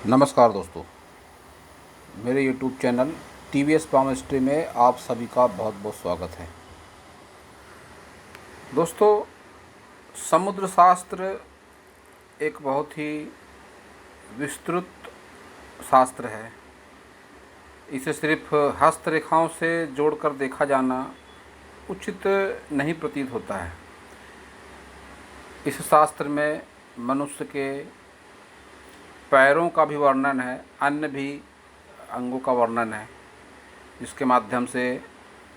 नमस्कार दोस्तों, मेरे YouTube channel TVS palm history में आप सभी का बहुत बहुत स्वागत है। दोस्तों, समुद्र शास्त्र एक बहुत ही विस्तृत शास्त्र है। इसे सिर्फ हस्तरेखाओं से जोड़कर देखा जाना उचित नहीं प्रतीत होता है। इस शास्त्र में मनुष्य के पैरों का भी वर्णन है, अन्य भी अंगों का वर्णन है, जिसके माध्यम से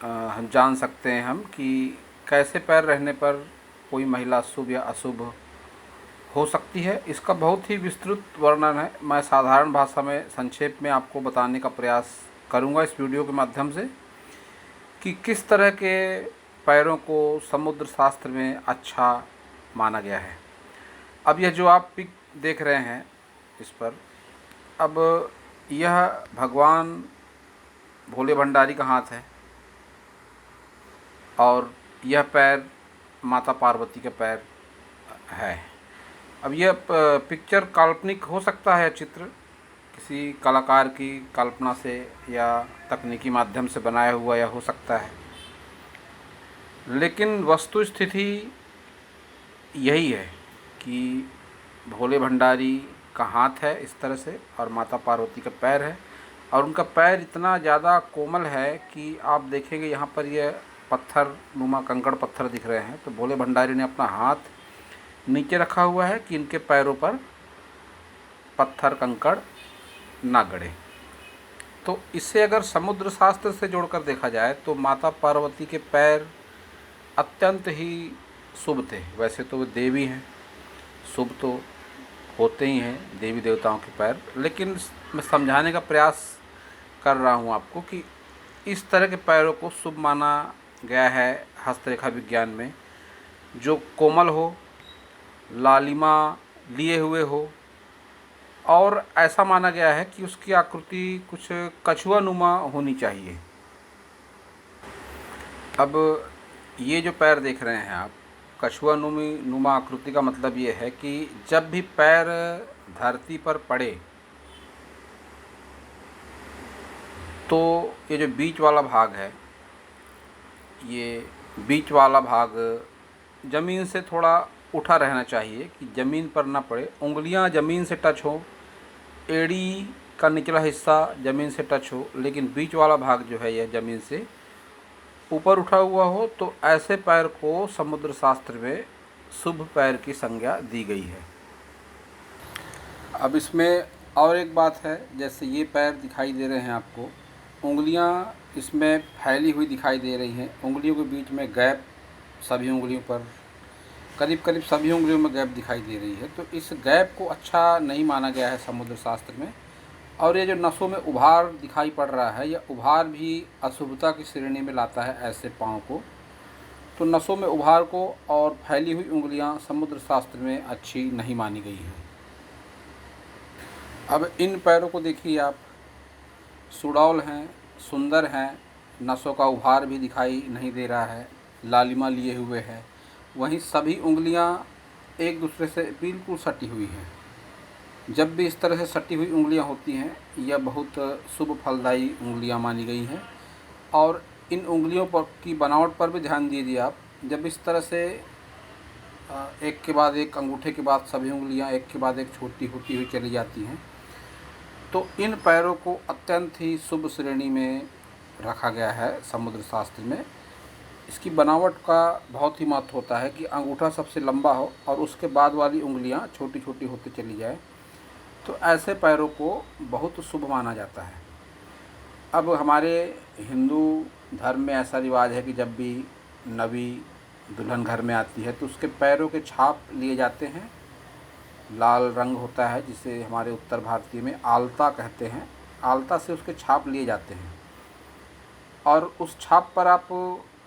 हम जान सकते हैं कि कैसे पैर रहने पर कोई महिला शुभ या अशुभ हो सकती है। इसका बहुत ही विस्तृत वर्णन है। मैं साधारण भाषा में संक्षेप में आपको बताने का प्रयास करूंगा इस वीडियो के माध्यम से कि किस तरह के पैरों को समुद्र शास्त्र में अच्छा माना गया है। अब यह जो आप पिक देख रहे हैं इस पर, अब यह भगवान भोले भंडारी का हाथ है और यह पैर माता पार्वती के पैर है। अब यह पिक्चर काल्पनिक हो सकता है, चित्र किसी कलाकार की कल्पना से या तकनीकी माध्यम से बनाया हुआ या हो सकता है, लेकिन वस्तु स्थिति यही है कि भोले भंडारी का हाथ है इस तरह से और माता पार्वती का पैर है, और उनका पैर इतना ज़्यादा कोमल है कि आप देखेंगे यहाँ पर यह पत्थर नुमा कंकड़ पत्थर दिख रहे हैं। तो भोले भंडारी ने अपना हाथ नीचे रखा हुआ है कि इनके पैरों पर पत्थर कंकड़ ना गड़े। तो इसे अगर समुद्र शास्त्र से जोड़कर देखा जाए तो माता पार्वती के पैर अत्यंत ही शुभ थे। वैसे तो वे देवी हैं, शुभ तो होते ही हैं देवी देवताओं के पैर, लेकिन मैं समझाने का प्रयास कर रहा हूँ आपको कि इस तरह के पैरों को शुभ माना गया है हस्तरेखा विज्ञान में, जो कोमल हो, लालिमा लिए हुए हो, और ऐसा माना गया है कि उसकी आकृति कुछ कछुआ नुमा होनी चाहिए। अब ये जो पैर देख रहे हैं आप, कछुआ नुमा आकृति का मतलब ये है कि जब भी पैर धरती पर पड़े तो ये जो बीच वाला भाग है, ये बीच वाला भाग ज़मीन से थोड़ा उठा रहना चाहिए कि ज़मीन पर ना पड़े, उंगलियां ज़मीन से टच हो, एड़ी का निचला हिस्सा ज़मीन से टच हो, लेकिन बीच वाला भाग जो है यह ज़मीन से ऊपर उठा हुआ हो। तो ऐसे पैर को समुद्र शास्त्र में शुभ पैर की संज्ञा दी गई है। अब इसमें और एक बात है, जैसे ये पैर दिखाई दे रहे हैं आपको, उंगलियां इसमें फैली हुई दिखाई दे रही हैं, उंगलियों के बीच में गैप, सभी उंगलियों पर करीब करीब सभी उंगलियों में गैप दिखाई दे रही है। तो इस गैप को अच्छा नहीं माना गया है समुद्र शास्त्र में। और ये जो नसों में उभार दिखाई पड़ रहा है, यह उभार भी अशुभता की श्रेणी में लाता है ऐसे पाँव को। तो नसों में उभार को और फैली हुई उंगलियां समुद्र शास्त्र में अच्छी नहीं मानी गई हैं। अब इन पैरों को देखिए आप, सुडौल हैं, सुंदर हैं, नसों का उभार भी दिखाई नहीं दे रहा है, लालिमा लिए हुए है, वहीं सभी उंगलियां एक दूसरे से बिल्कुल सटी हुई हैं। जब भी इस तरह से सटी हुई उंगलियां होती हैं, यह बहुत शुभ फलदायी उंगलियां मानी गई हैं। और इन उंगलियों पर की बनावट पर भी ध्यान दीजिए आप, जब इस तरह से एक के बाद एक, अंगूठे के बाद सभी उंगलियां एक के बाद एक छोटी होती हुई चली जाती हैं, तो इन पैरों को अत्यंत ही शुभ श्रेणी में रखा गया है समुद्र शास्त्र में। इसकी बनावट का बहुत ही महत्व होता है कि अंगूठा सबसे लंबा हो और उसके बाद वाली उंगलियां छोटी छोटी होती चली जाए। तो ऐसे पैरों को बहुत शुभ माना जाता है। अब हमारे हिंदू धर्म में ऐसा रिवाज है कि जब भी नवी दुल्हन घर में आती है तो उसके पैरों के छाप लिए जाते हैं। लाल रंग होता है जिसे हमारे उत्तर भारतीय में आलता कहते हैं, आलता से उसके छाप लिए जाते हैं। और उस छाप पर आप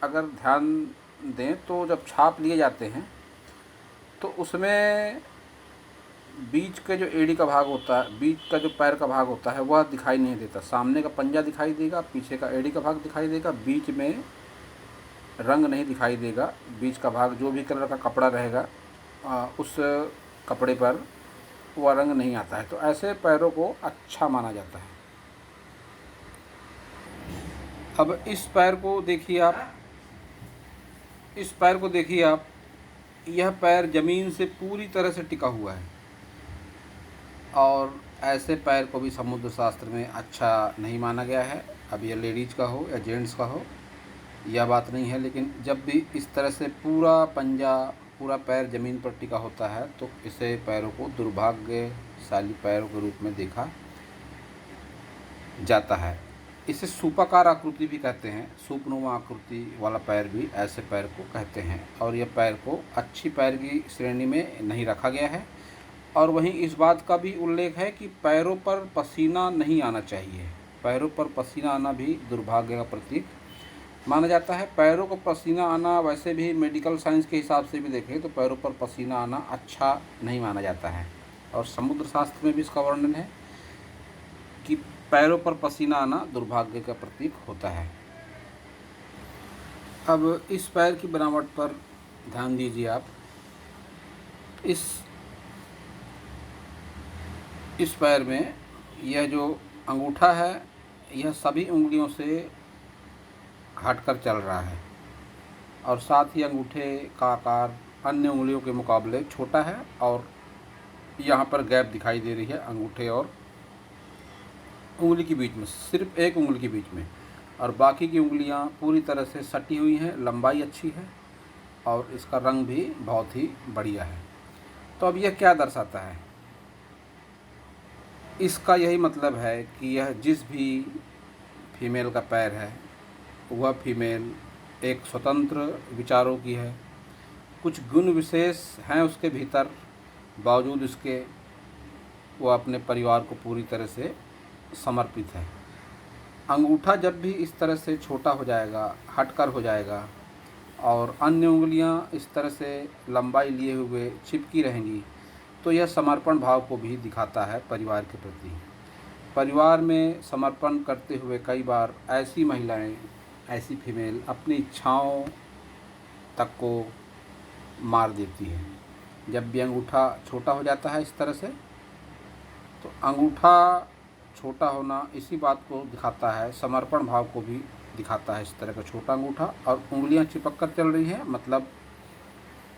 अगर ध्यान दें तो जब छाप लिए जाते हैं तो उसमें बीच का जो एड़ी का भाग होता है, बीच का जो पैर का भाग होता है, वह दिखाई नहीं देता। सामने का पंजा दिखाई देगा, पीछे का एड़ी का भाग दिखाई देगा, बीच में रंग नहीं दिखाई देगा। बीच का भाग जो भी कलर का कपड़ा रहेगा उस कपड़े पर वह रंग नहीं आता है। तो ऐसे पैरों को अच्छा माना जाता है। अब इस पैर को देखिए आप, यह पैर ज़मीन से पूरी तरह से टिका हुआ है और ऐसे पैर को भी समुद्र शास्त्र में अच्छा नहीं माना गया है। अब यह लेडीज़ का हो या जेंट्स का हो, यह बात नहीं है, लेकिन जब भी इस तरह से पूरा पंजा, पूरा पैर ज़मीन पर टिका होता है तो इसे पैरों को दुर्भाग्यशाली पैरों के रूप में देखा जाता है। इसे सूपाकार आकृति भी कहते हैं, सूपनुमा आकृति वाला पैर भी ऐसे पैर को कहते हैं। और यह पैर को अच्छी पैर की श्रेणी में नहीं रखा गया है। और वहीं इस बात का भी उल्लेख है कि पैरों पर पसीना नहीं आना चाहिए। पैरों पर पसीना आना भी दुर्भाग्य का प्रतीक माना जाता है। पैरों को पसीना आना वैसे भी मेडिकल साइंस के हिसाब से भी देखें तो पैरों पर पसीना आना अच्छा नहीं माना जाता है। और समुद्र शास्त्र में भी इसका वर्णन है कि पैरों पर पसीना आना दुर्भाग्य का प्रतीक होता है। अब इस पैर की बनावट पर ध्यान दीजिए आप। इस पैर में यह जो अंगूठा है यह सभी उंगलियों से हटकर चल रहा है और साथ ही अंगूठे का आकार अन्य उंगलियों के मुकाबले छोटा है और यहाँ पर गैप दिखाई दे रही है अंगूठे और उंगली के बीच में, सिर्फ एक उंगली के बीच में, और बाकी की उंगलियाँ पूरी तरह से सटी हुई हैं। लंबाई अच्छी है और इसका रंग भी बहुत ही बढ़िया है। तो अब यह क्या दर्शाता है? इसका यही मतलब है कि यह जिस भी फीमेल का पैर है वह फीमेल एक स्वतंत्र विचारों की है। कुछ गुण विशेष हैं उसके भीतर, बावजूद इसके वह अपने परिवार को पूरी तरह से समर्पित है। अंगूठा जब भी इस तरह से छोटा हो जाएगा, हटकर हो जाएगा और अन्य उंगलियां इस तरह से लंबाई लिए हुए चिपकी रहेंगी तो यह समर्पण भाव को भी दिखाता है परिवार के प्रति। परिवार में समर्पण करते हुए कई बार ऐसी महिलाएं, ऐसी फीमेल अपनी इच्छाओं तक को मार देती है। जब भी अंगूठा छोटा हो जाता है इस तरह से, तो अंगूठा छोटा होना इसी बात को दिखाता है, समर्पण भाव को भी दिखाता है। इस तरह का छोटा अंगूठा और उंगलियां चिपक कर चल रही हैं, मतलब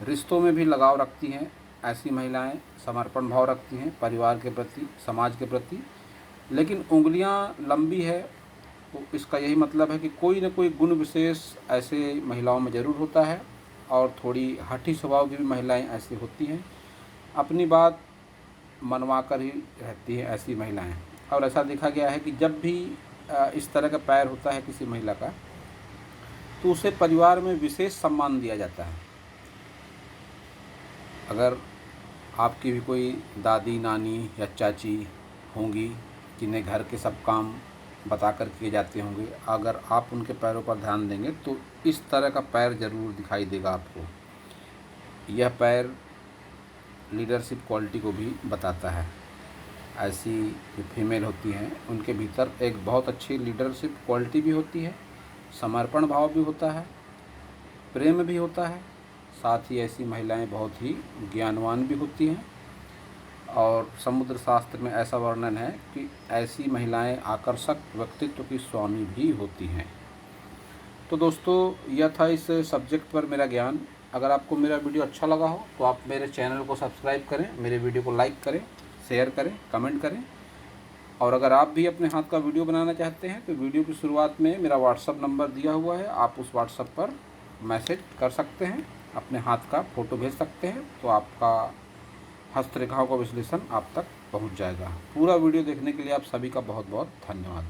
रिश्तों में भी लगाव रखती हैं। ऐसी महिलाएं समर्पण भाव रखती हैं परिवार के प्रति, समाज के प्रति। लेकिन उंगलियां लंबी है तो इसका यही मतलब है कि कोई न कोई गुण विशेष ऐसे महिलाओं में ज़रूर होता है और थोड़ी हठी स्वभाव की भी महिलाएं ऐसी होती हैं, अपनी बात मनवा कर ही रहती हैं ऐसी महिलाएं। और ऐसा देखा गया है कि जब भी इस तरह का पैर होता है किसी महिला का तो उसे परिवार में विशेष सम्मान दिया जाता है। अगर आपकी भी कोई दादी, नानी या चाची होंगी जिन्हें घर के सब काम बता कर किए जाते होंगे, अगर आप उनके पैरों पर ध्यान देंगे तो इस तरह का पैर ज़रूर दिखाई देगा आपको। यह पैर लीडरशिप क्वालिटी को भी बताता है। ऐसी जो फीमेल होती हैं उनके भीतर एक बहुत अच्छी लीडरशिप क्वालिटी भी होती है, समर्पण भाव भी होता है, प्रेम भी होता है। साथ ही ऐसी महिलाएं बहुत ही ज्ञानवान भी होती हैं और समुद्र शास्त्र में ऐसा वर्णन है कि ऐसी महिलाएं आकर्षक व्यक्तित्व की स्वामी भी होती हैं। तो दोस्तों, यह था इस सब्जेक्ट पर मेरा ज्ञान। अगर आपको मेरा वीडियो अच्छा लगा हो तो आप मेरे चैनल को सब्सक्राइब करें, मेरे वीडियो को लाइक करें, शेयर करें, कमेंट करें। और अगर आप भी अपने हाथ का वीडियो बनाना चाहते हैं तो वीडियो की शुरुआत में मेरा व्हाट्सअप नंबर दिया हुआ है, आप उस व्हाट्सअप पर मैसेज कर सकते हैं, अपने हाथ का फ़ोटो भेज सकते हैं, तो आपका हस्तरेखाओं का विश्लेषण आप तक पहुंच जाएगा। पूरा वीडियो देखने के लिए आप सभी का बहुत बहुत धन्यवाद।